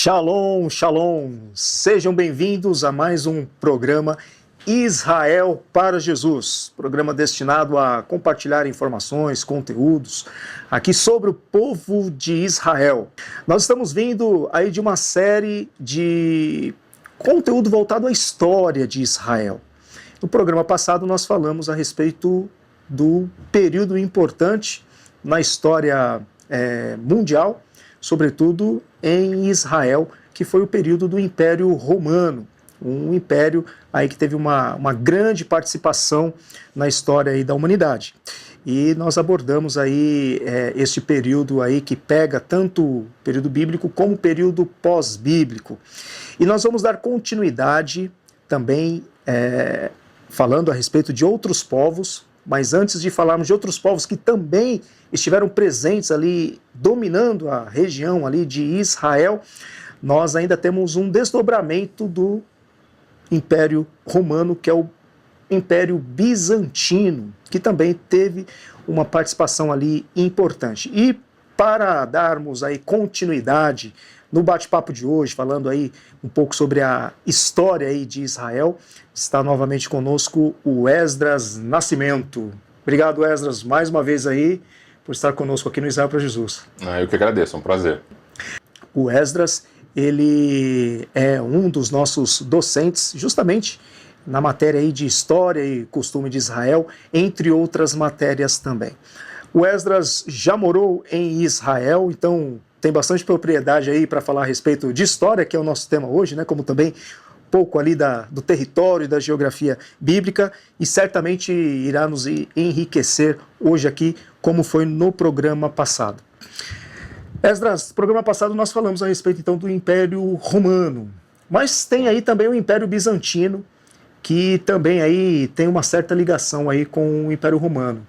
Shalom, shalom! Sejam bem-vindos a mais um programa Israel para Jesus, programa destinado a compartilhar informações, conteúdos aqui sobre o povo de Israel. Nós estamos vindo aí de uma série de conteúdo voltado à história de Israel. No programa passado nós falamos a respeito do período importante na história mundial, sobretudo em Israel, que foi o período do Império Romano, um império aí que teve uma grande participação na história aí da humanidade. E nós abordamos aí este período aí que pega tanto o período bíblico como o período pós-bíblico. E nós vamos dar continuidade também falando a respeito de outros povos, mas antes de falarmos de outros povos que também estiveram presentes ali, dominando a região ali de Israel, nós ainda temos um desdobramento do Império Romano, que é o Império Bizantino, que também teve uma participação ali importante. E para darmos aí continuidade no bate-papo de hoje, falando aí um pouco sobre a história aí de Israel, está novamente conosco o Esdras Nascimento. Obrigado, Esdras, mais uma vez aí, por estar conosco aqui no Israel para Jesus. Eu que agradeço, é um prazer. O Esdras, ele é um dos nossos docentes, justamente na matéria aí de História e Costume de Israel, entre outras matérias também. O Esdras já morou em Israel, então tem bastante propriedade aí para falar a respeito de história, que é o nosso tema hoje, né? Como também um pouco ali do território e da geografia bíblica, e certamente irá nos enriquecer hoje aqui, como foi no programa passado. Esdras, no programa passado nós falamos a respeito então do Império Romano, mas tem aí também o Império Bizantino, que também aí tem uma certa ligação aí com o Império Romano.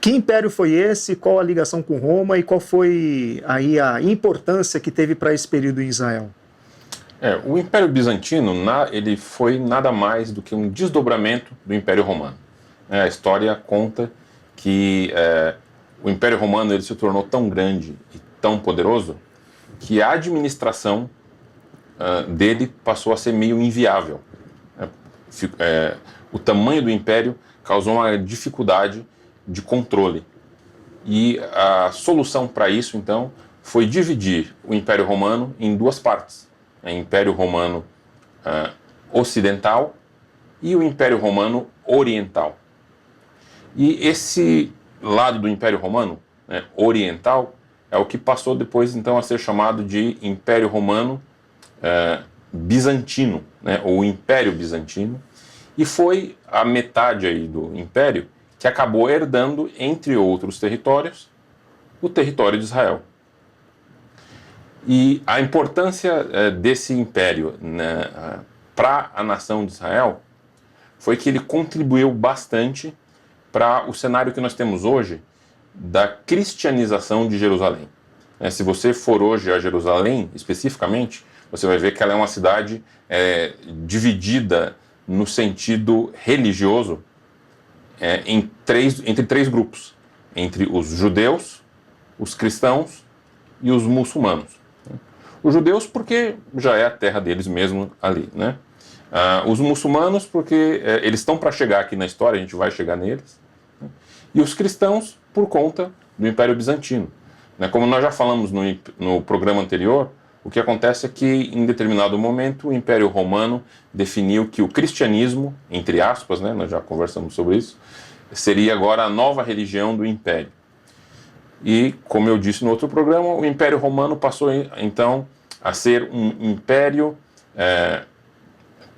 Que império foi esse? Qual a ligação com Roma e qual foi aí a importância que teve para esse período em Israel? O Império Bizantino ele foi nada mais do que um desdobramento do Império Romano. A história conta que o Império Romano ele se tornou tão grande e tão poderoso que a administração dele passou a ser meio inviável. O tamanho do império causou uma dificuldade de controle. E a solução para isso, então, foi dividir o Império Romano em duas partes. O Império Romano Ocidental e o Império Romano Oriental. E esse lado do Império Romano Oriental é o que passou depois, então, a ser chamado de Império Romano Bizantino, ou Império Bizantino, e foi a metade aí do Império que acabou herdando, entre outros territórios, o território de Israel. E a importância desse império para a nação de Israel foi que ele contribuiu bastante para o cenário que nós temos hoje da cristianização de Jerusalém. Se você for hoje a Jerusalém, especificamente, você vai ver que ela é uma cidade dividida no sentido religioso entre três grupos, entre os judeus, os cristãos e os muçulmanos. Os judeus porque já é a terra deles mesmo ali, né? Os muçulmanos porque eles estão para chegar aqui na história, a gente vai chegar neles, né? E os cristãos por conta do Império Bizantino. Como nós já falamos no programa anterior, o que acontece é que, em determinado momento, o Império Romano definiu que o cristianismo, entre aspas, nós já conversamos sobre isso, seria agora a nova religião do Império. E, como eu disse no outro programa, o Império Romano passou, então, a ser um império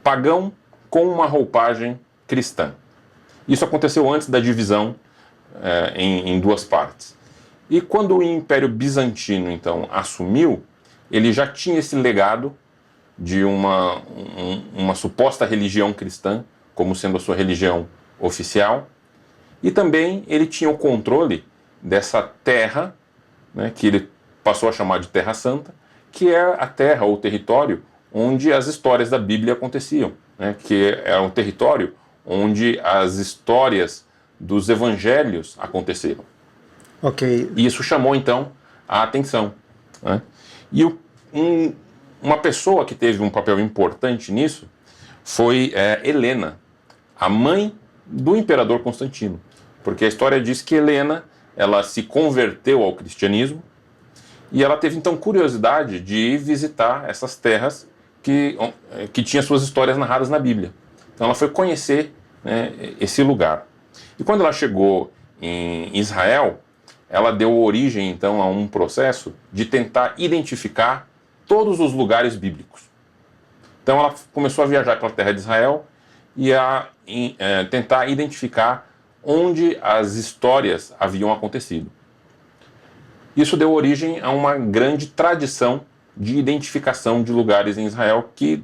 pagão com uma roupagem cristã. Isso aconteceu antes da divisão em duas partes. E quando o Império Bizantino, então, assumiu, ele já tinha esse legado de uma suposta religião cristã, como sendo a sua religião oficial, e também ele tinha o controle dessa terra, que ele passou a chamar de Terra Santa, que é a terra ou território onde as histórias da Bíblia aconteciam, que é um território onde as histórias dos evangelhos aconteceram. Ok. E isso chamou, então, a atenção. E uma pessoa que teve um papel importante nisso foi Helena, a mãe do imperador Constantino. Porque a história diz que Helena, ela se converteu ao cristianismo e ela teve então curiosidade de visitar essas terras que tinham suas histórias narradas na Bíblia. Então ela foi conhecer, né, esse lugar. E quando ela chegou em Israel, ela deu origem então a um processo de tentar identificar todos os lugares bíblicos. Então ela começou a viajar pela terra de Israel e a tentar identificar onde as histórias haviam acontecido. Isso deu origem a uma grande tradição de identificação de lugares em Israel que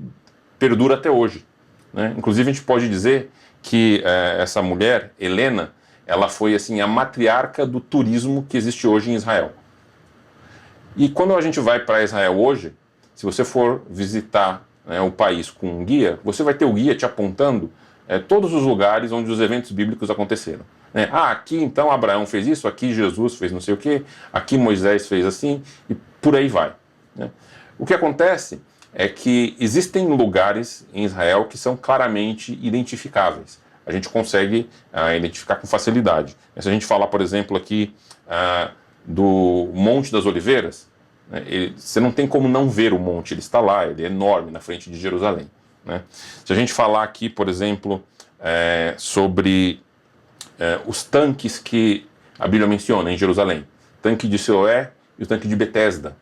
perdura até hoje, né? Inclusive a gente pode dizer que essa mulher, Helena, ela foi assim a matriarca do turismo que existe hoje em Israel. E quando a gente vai para Israel hoje, se você for visitar, né, o país com um guia, você vai ter o guia te apontando todos os lugares onde os eventos bíblicos aconteceram. Aqui então Abraão fez isso, aqui Jesus fez não sei o quê, aqui Moisés fez assim, e por aí vai, né? O que acontece é que existem lugares em Israel que são claramente identificáveis. A gente consegue identificar com facilidade. Se a gente falar, por exemplo, aqui do Monte das Oliveiras, né, você não tem como não ver o monte, ele está lá, ele é enorme na frente de Jerusalém, né? Se a gente falar aqui, por exemplo, sobre os tanques que a Bíblia menciona em Jerusalém, o tanque de Siloé e o tanque de Betesda,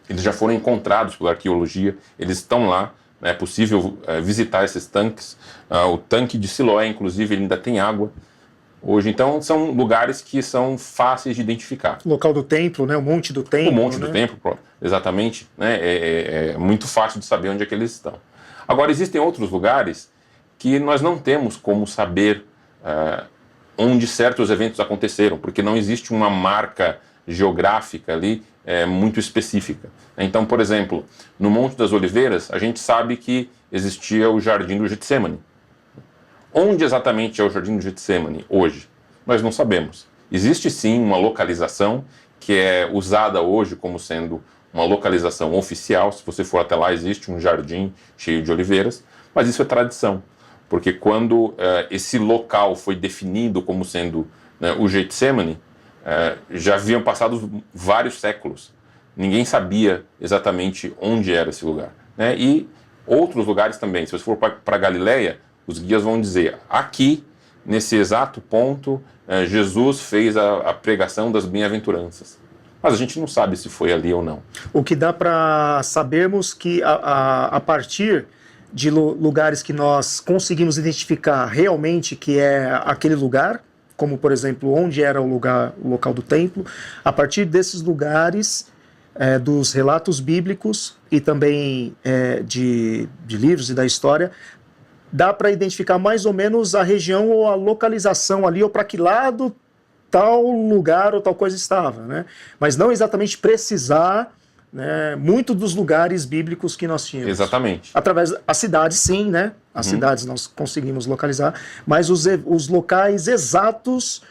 eles já foram encontrados pela arqueologia, eles estão lá, né, é possível visitar esses tanques. O tanque de Siloé, inclusive, ele ainda tem água hoje, então são lugares que são fáceis de identificar. O local do templo, né? O Monte do Templo. O Monte né? do Templo, exatamente, né? É muito fácil de saber onde é que eles estão. Agora, existem outros lugares que nós não temos como saber onde certos eventos aconteceram, porque não existe uma marca geográfica ali muito específica. Então, por exemplo, no Monte das Oliveiras, a gente sabe que existia o Jardim do Getsemane. Onde exatamente é o Jardim do Getsemane hoje? Nós não sabemos. Existe sim uma localização que é usada hoje como sendo uma localização oficial. Se você for até lá, existe um jardim cheio de oliveiras, mas isso é tradição, porque quando esse local foi definido como sendo, né, o Getsemane, já haviam passado vários séculos. Ninguém sabia exatamente onde era esse lugar, né? E outros lugares também. Se você for para Galileia, os guias vão dizer, aqui, nesse exato ponto, Jesus fez a pregação das bem-aventuranças. Mas a gente não sabe se foi ali ou não. O que dá para sabermos que a partir de lugares que nós conseguimos identificar realmente que é aquele lugar, como, por exemplo, onde era o local do templo, a partir desses lugares, dos relatos bíblicos e também de livros e da história, dá para identificar mais ou menos a região ou a localização ali, ou para que lado tal lugar ou tal coisa estava, né? Mas não exatamente precisar, né, muito dos lugares bíblicos que nós tínhamos. Exatamente. Através das cidades, sim, né? As cidades nós conseguimos localizar, mas os locais exatos,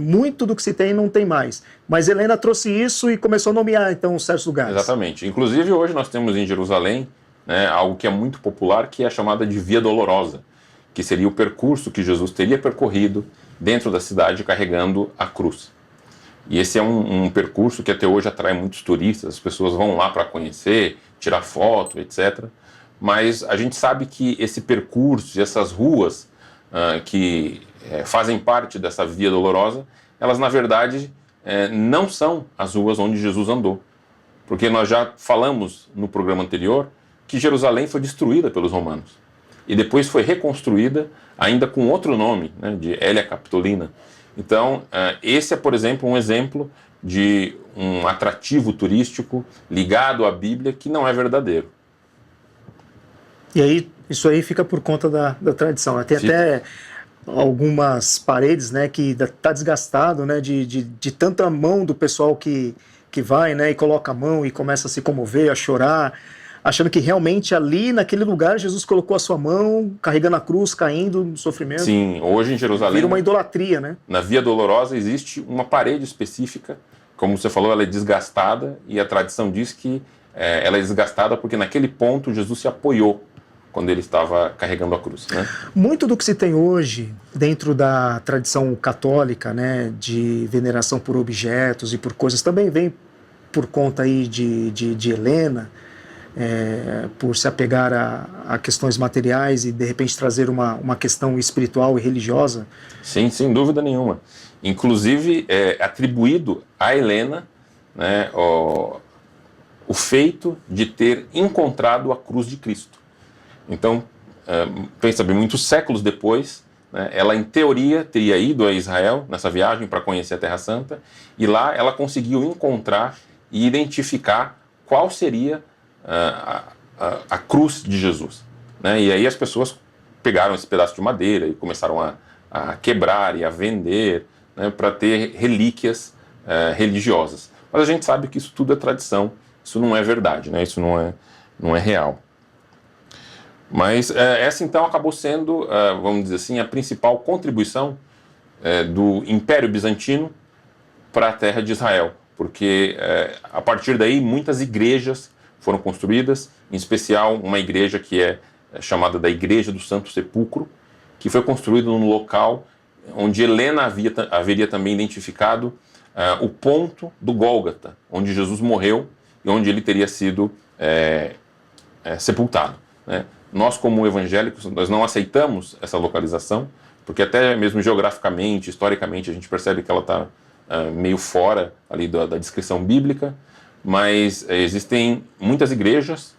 muito do que se tem não tem mais. Mas Helena trouxe isso e começou a nomear, então, certos lugares. Exatamente. Inclusive, hoje nós temos em Jerusalém, né, algo que é muito popular, que é a chamada de Via Dolorosa, que seria o percurso que Jesus teria percorrido dentro da cidade carregando a cruz. E esse é um percurso que até hoje atrai muitos turistas, as pessoas vão lá para conhecer, tirar foto, etc. Mas a gente sabe que esse percurso e essas ruas que fazem parte dessa Via Dolorosa, elas na verdade não são as ruas onde Jesus andou. Porque nós já falamos no programa anterior que Jerusalém foi destruída pelos romanos. E depois foi reconstruída ainda com outro nome, né, de Hélia Capitolina. Então, esse é, por exemplo, um exemplo de um atrativo turístico ligado à Bíblia que não é verdadeiro. E aí, isso aí fica por conta da tradição. Tem até algumas paredes, né, que está desgastado, né, de tanta mão do pessoal que vai, né, e coloca a mão e começa a se comover, a chorar, achando que realmente ali, naquele lugar, Jesus colocou a sua mão, carregando a cruz, caindo no sofrimento. Sim, hoje em Jerusalém... Vira uma idolatria, né? Na Via Dolorosa existe uma parede específica, como você falou, ela é desgastada, e a tradição diz que ela é desgastada porque naquele ponto Jesus se apoiou quando ele estava carregando a cruz, né? Muito do que se tem hoje dentro da tradição católica, né, de veneração por objetos e por coisas, também vem por conta aí de Helena, por se apegar a questões materiais e de repente trazer uma questão espiritual e religiosa. Sim, sem dúvida nenhuma. Inclusive é atribuído a Helena, né, o feito de ter encontrado a cruz de Cristo. Então, pensa bem, muitos séculos depois, né, ela em teoria teria ido a Israel nessa viagem para conhecer a Terra Santa, e lá ela conseguiu encontrar e identificar qual seria a cruz de Jesus, né? E aí as pessoas pegaram esse pedaço de madeira e começaram a quebrar e a vender, né, para ter relíquias religiosas. Mas a gente sabe que isso tudo é tradição, isso não é verdade, né? Isso não é real. Mas essa então acabou sendo, vamos dizer assim, a principal contribuição do Império Bizantino para a terra de Israel, porque a partir daí muitas igrejas foram construídas, em especial uma igreja que é chamada da Igreja do Santo Sepulcro, que foi construída num local onde Helena haveria também identificado o ponto do Gólgota, onde Jesus morreu e onde ele teria sido sepultado, né? Nós, como evangélicos, nós não aceitamos essa localização, porque até mesmo geograficamente, historicamente, a gente percebe que ela está meio fora ali da descrição bíblica, mas existem muitas igrejas,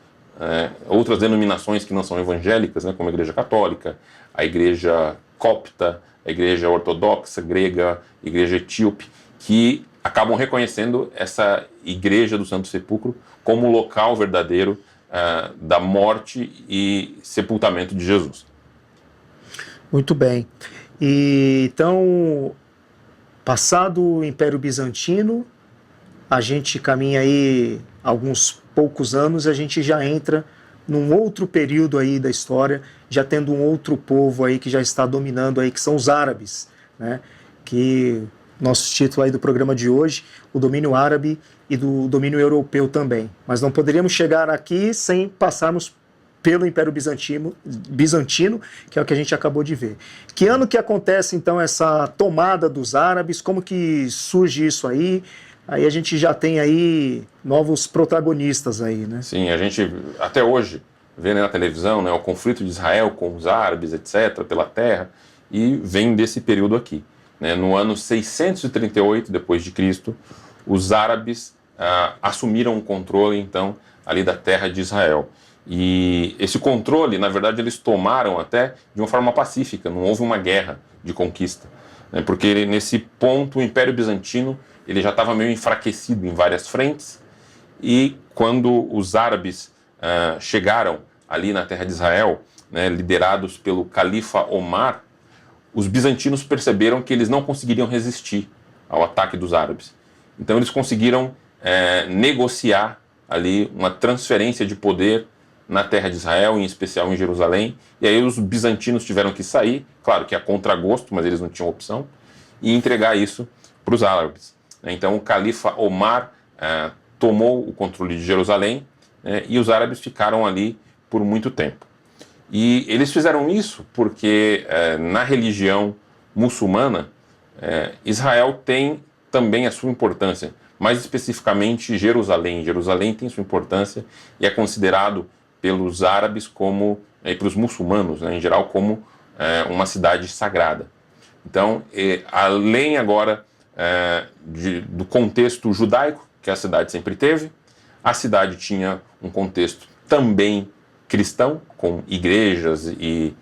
outras denominações que não são evangélicas, né, como a Igreja Católica, a Igreja Copta, a Igreja Ortodoxa grega, a Igreja Etíope, que acabam reconhecendo essa Igreja do Santo Sepulcro como o local verdadeiro da morte e sepultamento de Jesus. Muito bem. E então, passado o Império Bizantino, a gente caminha aí alguns poucos anos, a gente já entra num outro período aí da história, já tendo um outro povo aí que já está dominando aí, que são os árabes, né? Que nosso título aí do programa de hoje, o domínio árabe e do domínio europeu também. Mas não poderíamos chegar aqui sem passarmos pelo Império Bizantino, que é o que a gente acabou de ver. Que ano que acontece então essa tomada dos árabes? Como que surge isso aí? Aí a gente já tem aí novos protagonistas aí, né? Sim, a gente até hoje vê, né, na televisão, né, o conflito de Israel com os árabes, etc., pela terra, e vem desse período aqui, né? No ano 638 depois de Cristo, os árabes assumiram o controle então ali da terra de Israel. E esse controle, na verdade, eles tomaram até de uma forma pacífica, não houve uma guerra de conquista, né? Porque nesse ponto o Império Bizantino ele já estava meio enfraquecido em várias frentes, e quando os árabes chegaram ali na terra de Israel, né, liderados pelo califa Omar, os bizantinos perceberam que eles não conseguiriam resistir ao ataque dos árabes. Então eles conseguiram negociar ali uma transferência de poder na terra de Israel, em especial em Jerusalém, e aí os bizantinos tiveram que sair, claro que a contragosto, mas eles não tinham opção, e entregar isso para os árabes. Então o califa Omar tomou o controle de Jerusalém, e os árabes ficaram ali por muito tempo. E eles fizeram isso porque na religião muçulmana, Israel tem também a sua importância, mais especificamente Jerusalém. Jerusalém tem sua importância e é considerado pelos árabes como, e pelos muçulmanos, né, em geral, como uma cidade sagrada. Então, além agora do contexto judaico, que a cidade sempre teve, a cidade tinha um contexto também cristão, com igrejas e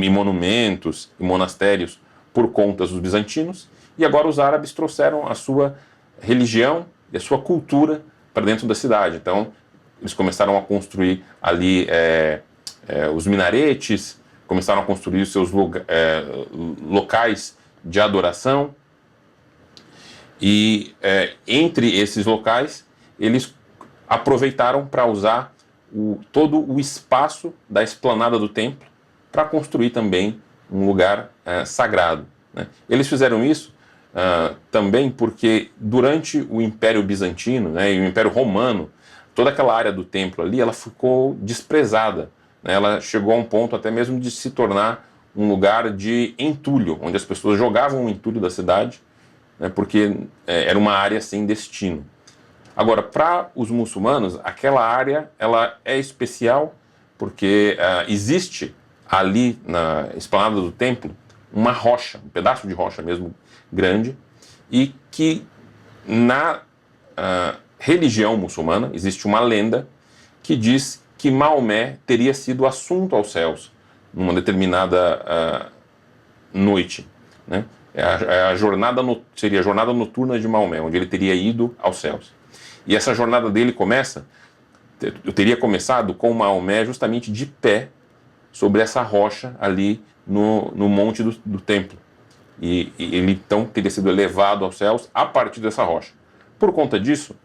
monumentos e monastérios por conta dos bizantinos, e agora os árabes trouxeram a sua religião e a sua cultura para dentro da cidade. Então, eles começaram a construir ali os minaretes, começaram a construir os seus locais de adoração, e entre esses locais, eles aproveitaram para usar todo o espaço da esplanada do templo para construir também um lugar sagrado, né? Eles fizeram isso também porque durante o Império Bizantino, né, e o Império Romano, toda aquela área do templo ali, ela ficou desprezada, né? Ela chegou a um ponto até mesmo de se tornar um lugar de entulho, onde as pessoas jogavam o entulho da cidade, né? Porque era uma área sem destino. Agora, para os muçulmanos, aquela área ela é especial porque existe ali na esplanada do templo uma rocha, um pedaço de rocha mesmo grande, e que na religião muçulmana existe uma lenda que diz que Maomé teria sido assunto aos céus numa determinada noite, né? Seria a jornada noturna de Maomé, onde ele teria ido aos céus. E essa jornada dele eu teria começado com Maomé justamente de pé sobre essa rocha ali no monte do templo. E ele então teria sido elevado aos céus a partir dessa rocha. Por conta disso,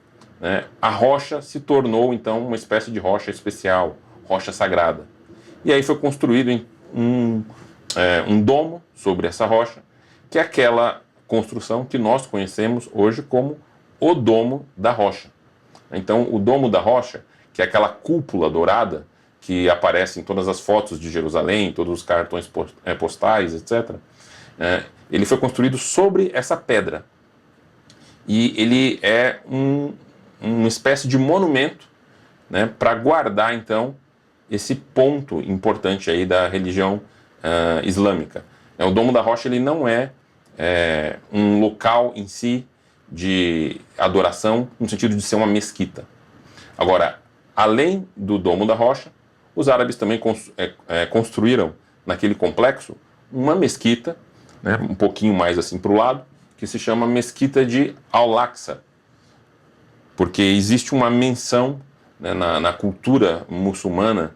né, a rocha se tornou então uma espécie de rocha especial, rocha sagrada. E aí foi construído um domo sobre essa rocha, que é aquela construção que nós conhecemos hoje como o Domo da Rocha. Então, o Domo da Rocha, que é aquela cúpula dourada que aparece em todas as fotos de Jerusalém, todos os cartões postais, etc., ele foi construído sobre essa pedra. E ele é uma espécie de monumento, né, para guardar, então, esse ponto importante aí da religião islâmica. O Domo da Rocha ele não é um local em si de adoração, no sentido de ser uma mesquita. Agora, além do Domo da Rocha, os árabes também construíram naquele complexo uma mesquita, né, um pouquinho mais assim para o lado, que se chama Mesquita de Al-Aqsa, porque existe uma menção, né, na cultura muçulmana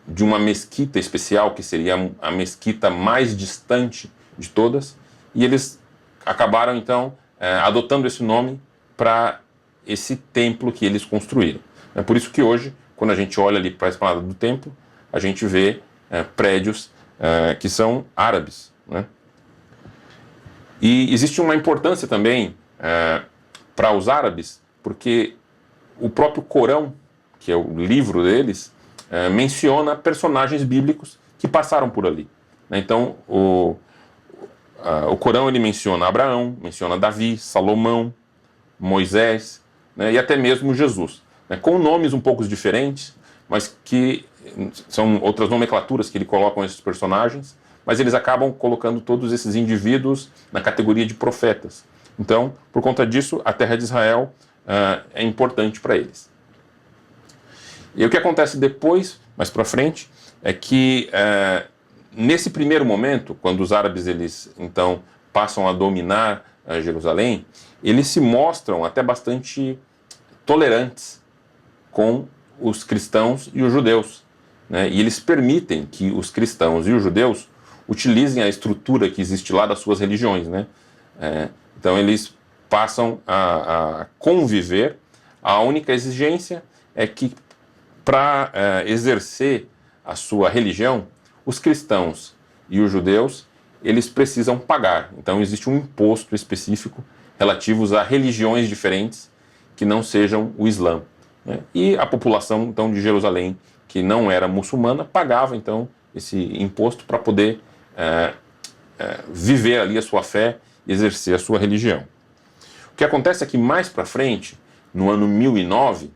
de uma mesquita especial, que seria a mesquita mais distante de todas, e eles acabaram então adotando esse nome para esse templo que eles construíram. É por isso que hoje, quando a gente olha ali para a esplanada do templo, a gente vê prédios que são árabes, né? E existe uma importância também para os árabes, porque o próprio Corão, que é o livro deles, menciona personagens bíblicos que passaram por ali. Então, o Corão ele menciona Abraão, menciona Davi, Salomão, Moisés, né, e até mesmo Jesus, né, com nomes um pouco diferentes, mas que são outras nomenclaturas que ele coloca esses personagens, mas eles acabam colocando todos esses indivíduos na categoria de profetas. Então, por conta disso, a terra de Israel é importante para eles. E o que acontece depois, mais para frente, é que nesse primeiro momento, quando os árabes eles então passam a dominar Jerusalém, eles se mostram até bastante tolerantes com os cristãos e os judeus, né? E eles permitem que os cristãos e os judeus utilizem a estrutura que existe lá das suas religiões, né? Então eles passam a conviver. A única exigência é que para exercer a sua religião, os cristãos e os judeus, eles precisam pagar. Então existe um imposto específico relativos a religiões diferentes que não sejam o Islã, né? E a população então de Jerusalém, que não era muçulmana, pagava então esse imposto para poder viver ali a sua fé e exercer a sua religião. O que acontece é que mais para frente, no ano 1009,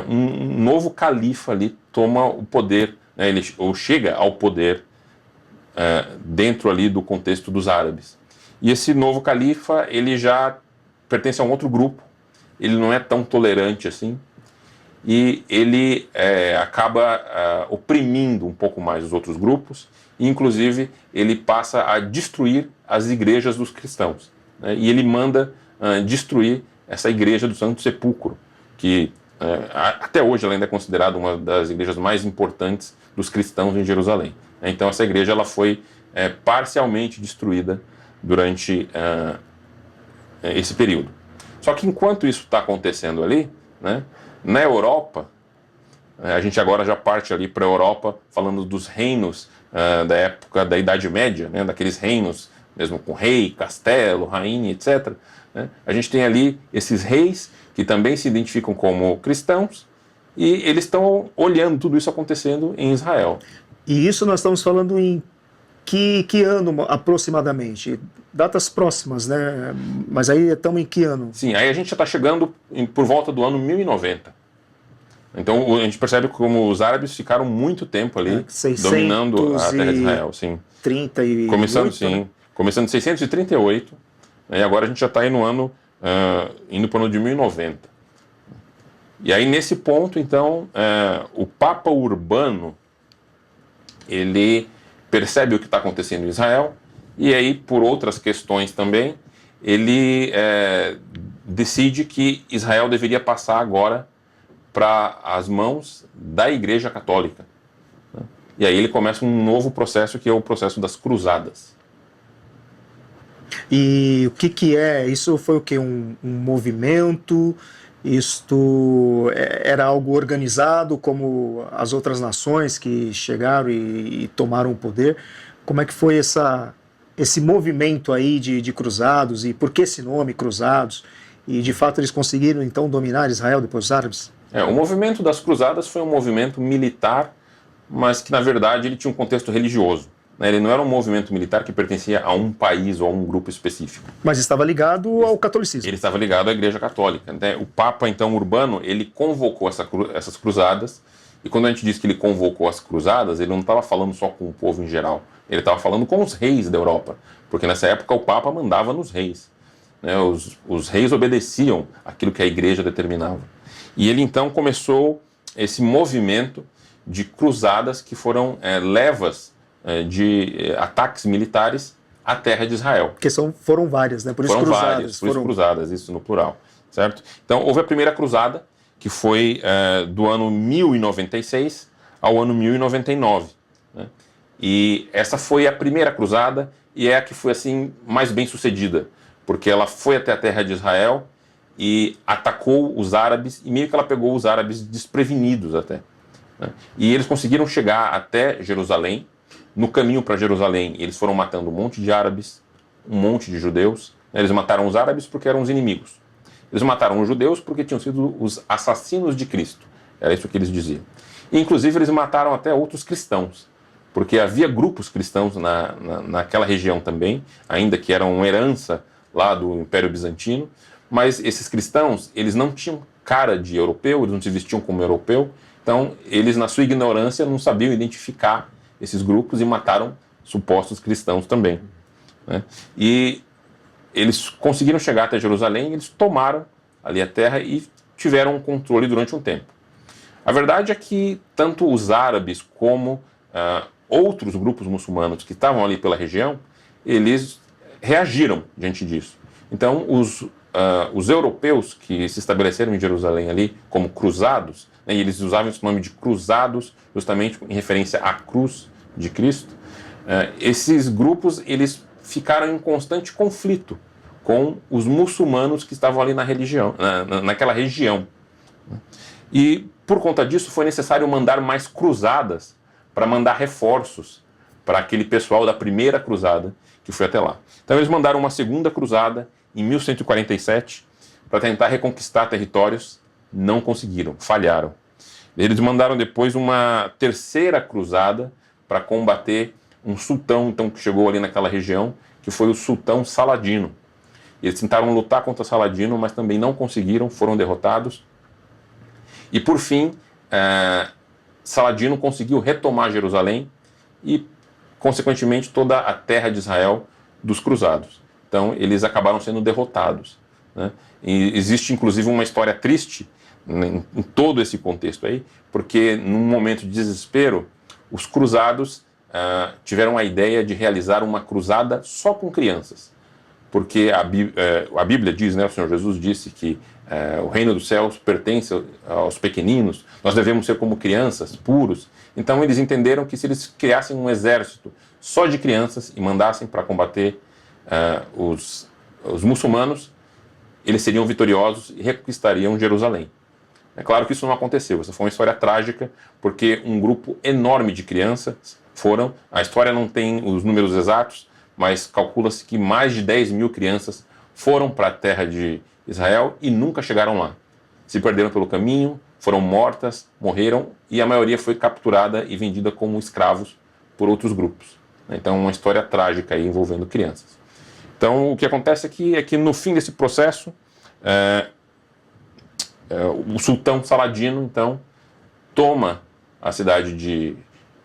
um novo califa ali toma o poder, né, ou chega ao poder dentro ali do contexto dos árabes. E esse novo califa, ele já pertence a um outro grupo, ele não é tão tolerante assim, e ele acaba oprimindo um pouco mais os outros grupos, e inclusive ele passa a destruir as igrejas dos cristãos, né, e ele manda destruir essa igreja do Santo Sepulcro, que até hoje ela ainda é considerada uma das igrejas mais importantes dos cristãos em Jerusalém. Então essa igreja ela foi parcialmente destruída durante esse período. Só que enquanto isso está acontecendo ali, né, na Europa, a gente agora já parte ali para a Europa falando dos reinos da época da Idade Média, né, daqueles reinos mesmo com rei, castelo, rainha, etc., né? A gente tem ali esses reis que também se identificam como cristãos e eles estão olhando tudo isso acontecendo em Israel. E isso nós estamos falando em que ano aproximadamente? Datas próximas, né? Mas aí estamos em que ano? Sim, aí a gente já está chegando por volta do ano 1090. Então a gente percebe como os árabes ficaram muito tempo ali dominando a terra de Israel. Sim. 38, começando, sim, né? começando em 638, né, e agora a gente já está aí no ano, indo para o ano de 1090. E aí nesse ponto, então, o Papa Urbano, ele percebe o que está acontecendo em Israel, e aí, por outras questões também, ele decide que Israel deveria passar agora para as mãos da Igreja Católica. Né? E aí ele começa um novo processo, que é o processo das Cruzadas. E o que é? Isso foi o quê? Um movimento? Isto era algo organizado como as outras nações que chegaram e tomaram o poder? Como é que foi esse movimento aí de cruzados e por que esse nome, Cruzados? E de fato eles conseguiram então dominar Israel depois dos árabes? O movimento das Cruzadas foi um movimento militar, mas que na verdade ele tinha um contexto religioso. Ele não era um movimento militar que pertencia a um país ou a um grupo específico. Mas estava ligado ao catolicismo. Ele estava ligado à Igreja Católica. Né? O Papa, então, Urbano, ele convocou essas cruzadas, e quando a gente diz que ele convocou as cruzadas, ele não estava falando só com o povo em geral, ele estava falando com os reis da Europa, porque nessa época o Papa mandava nos reis. Né? Os reis obedeciam aquilo que a Igreja determinava. E ele, então, começou esse movimento de cruzadas que foram levas de ataques militares à terra de Israel. Porque foram várias, né? Por isso foram cruzadas. Várias, por isso cruzadas, isso no plural, certo? Então, houve a primeira cruzada, que foi do ano 1096 ao ano 1099. Né? E essa foi a primeira cruzada e é a que foi assim mais bem sucedida, porque ela foi até a terra de Israel e atacou os árabes, e meio que ela pegou os árabes desprevenidos até. Né? E eles conseguiram chegar até Jerusalém. No caminho para Jerusalém, eles foram matando um monte de árabes, um monte de judeus. Eles mataram os árabes porque eram os inimigos. Eles mataram os judeus porque tinham sido os assassinos de Cristo. Era isso que eles diziam. E, inclusive, eles mataram até outros cristãos, porque havia grupos cristãos naquela região também, ainda que eram uma herança lá do Império Bizantino, mas esses cristãos, eles não tinham cara de europeu, eles não se vestiam como europeu, então eles, na sua ignorância, não sabiam identificar esses grupos e mataram supostos cristãos também. Né? E eles conseguiram chegar até Jerusalém, eles tomaram ali a terra e tiveram um controle durante um tempo. A verdade é que tanto os árabes como outros grupos muçulmanos que estavam ali pela região, eles reagiram diante disso. Então, os europeus que se estabeleceram em Jerusalém ali como cruzados, né, e eles usavam esse nome de cruzados justamente em referência à cruz de Cristo, esses grupos eles ficaram em constante conflito com os muçulmanos que estavam ali naquela região. E por conta disso foi necessário mandar mais cruzadas para mandar reforços para aquele pessoal da primeira cruzada que foi até lá. Então eles mandaram uma segunda cruzada em 1147 para tentar reconquistar territórios, não conseguiram, falharam. Eles mandaram depois uma terceira cruzada para combater um sultão então, que chegou ali naquela região, que foi o sultão Saladino. Eles tentaram lutar contra Saladino, mas também não conseguiram, foram derrotados. E por fim, Saladino conseguiu retomar Jerusalém e, consequentemente, toda a terra de Israel dos cruzados. Então, eles acabaram sendo derrotados. Né? E existe, inclusive, uma história triste em todo esse contexto aí, porque num momento de desespero, os cruzados tiveram a ideia de realizar uma cruzada só com crianças. Porque a Bíblia diz, né, o Senhor Jesus disse que o reino dos céus pertence aos pequeninos, nós devemos ser como crianças, puros. Então eles entenderam que se eles criassem um exército só de crianças e mandassem para combater os muçulmanos, eles seriam vitoriosos e reconquistariam Jerusalém. É claro que isso não aconteceu, essa foi uma história trágica, porque um grupo enorme de crianças foram, a história não tem os números exatos, mas calcula-se que mais de 10 mil crianças foram para a terra de Israel e nunca chegaram lá. Se perderam pelo caminho, foram mortas, morreram, e a maioria foi capturada e vendida como escravos por outros grupos. Então, uma história trágica aí envolvendo crianças. Então, o que acontece aqui é que no fim desse processo, o sultão Saladino, então, toma a cidade de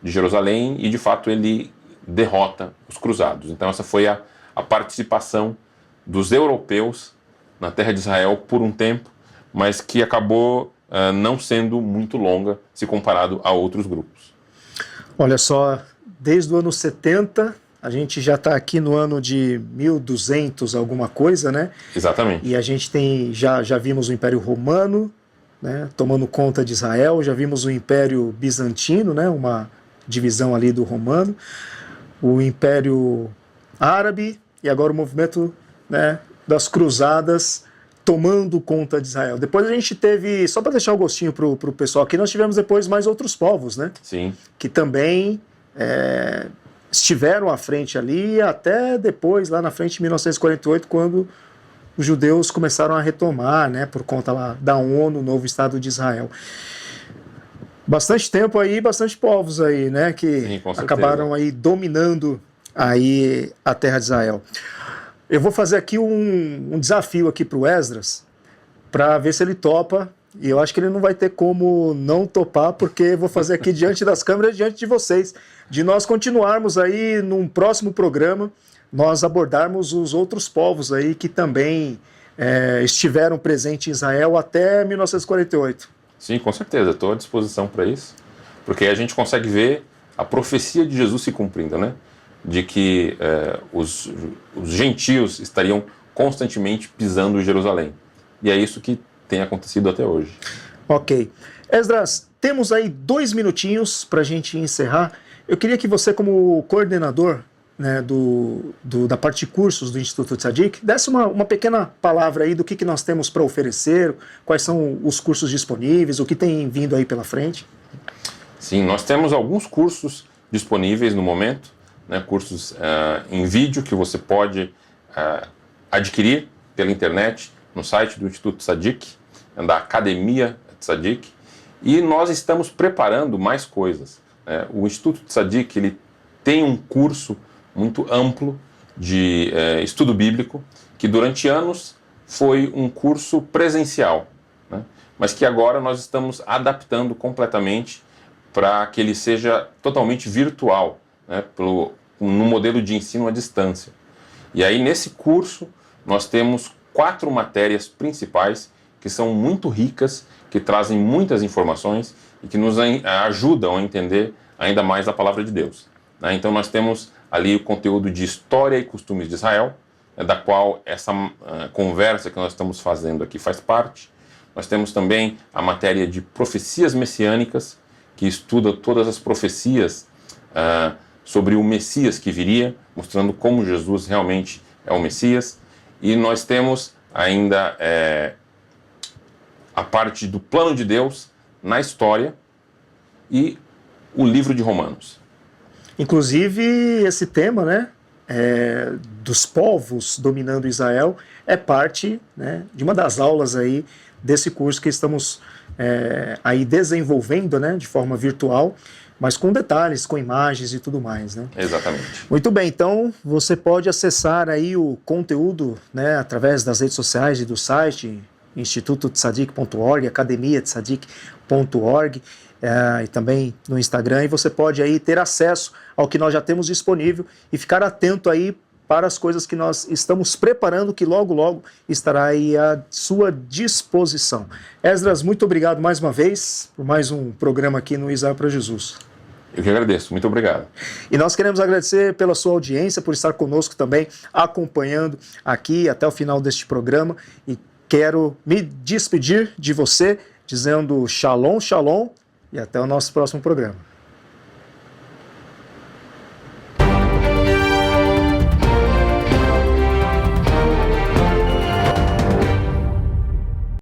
Jerusalém e, de fato, ele derrota os cruzados. Então, essa foi a participação dos europeus na terra de Israel por um tempo, mas que acabou não sendo muito longa se comparado a outros grupos. Olha só, desde o ano 70, a gente já está aqui no ano de 1200 alguma coisa, né? Exatamente. E a gente já vimos o Império Romano, né, tomando conta de Israel, já vimos o Império Bizantino, né, uma divisão ali do Romano, o Império Árabe e agora o movimento, né, das Cruzadas tomando conta de Israel. Depois a gente teve, só para deixar o gostinho para o pessoal aqui, nós tivemos depois mais outros povos, né? Sim. Que também estiveram à frente ali, até depois, lá na frente, em 1948, quando os judeus começaram a retomar, né, por conta lá da ONU, o novo Estado de Israel. Bastante tempo aí, bastante povos aí, né, que Sim, com certeza. acabaram aí dominando aí a terra de Israel. Eu vou fazer aqui um desafio aqui para o Esdras, para ver se ele topa, e eu acho que ele não vai ter como não topar, porque vou fazer aqui diante das câmeras, diante de vocês, de nós continuarmos aí num próximo programa, nós abordarmos os outros povos aí que também estiveram presentes em Israel até 1948. Sim, com certeza, estou à disposição para isso, porque a gente consegue ver a profecia de Jesus se cumprindo, né? De que os gentios estariam constantemente pisando em Jerusalém. E é isso que tem acontecido até hoje. Ok. Esdras, temos aí 2 minutinhos para a gente encerrar. Eu queria que você, como coordenador, né, da parte de cursos do Instituto Tzadik, desse uma pequena palavra aí do que nós temos para oferecer, quais são os cursos disponíveis, o que tem vindo aí pela frente. Sim, nós temos alguns cursos disponíveis no momento, né, cursos em vídeo que você pode adquirir pela internet no site do Instituto Tzadik, da Academia Tzadik, e nós estamos preparando mais coisas. O Instituto Tzadik ele tem um curso muito amplo de estudo bíblico, que durante anos foi um curso presencial, né, mas que agora nós estamos adaptando completamente para que ele seja totalmente virtual, né, no modelo de ensino à distância. E aí, nesse curso, nós temos 4 matérias principais que são muito ricas, que trazem muitas informações e que nos ajudam a entender ainda mais a palavra de Deus. Né? Então, nós temos ali o conteúdo de História e Costumes de Israel, da qual essa conversa que nós estamos fazendo aqui faz parte. Nós temos também a matéria de Profecias Messiânicas, que estuda todas as profecias sobre o Messias que viria, mostrando como Jesus realmente é o Messias. E nós temos ainda a parte do plano de Deus na história e o livro de Romanos. Inclusive, esse tema, né, dos povos dominando Israel, é parte, né, de uma das aulas aí desse curso que estamos aí desenvolvendo, né, de forma virtual, mas com detalhes, com imagens e tudo mais, né? Exatamente. Muito bem, então você pode acessar aí o conteúdo, né, através das redes sociais e do site institutotzadik.org, academiatzadik.org, e também no Instagram, e você pode aí ter acesso ao que nós já temos disponível e ficar atento aí para as coisas que nós estamos preparando, que logo, logo estará aí à sua disposição. Esdras, muito obrigado mais uma vez por mais um programa aqui no Israel para Jesus. Eu que agradeço, muito obrigado. E nós queremos agradecer pela sua audiência, por estar conosco também, acompanhando aqui até o final deste programa, e quero me despedir de você, dizendo shalom, shalom, e até o nosso próximo programa.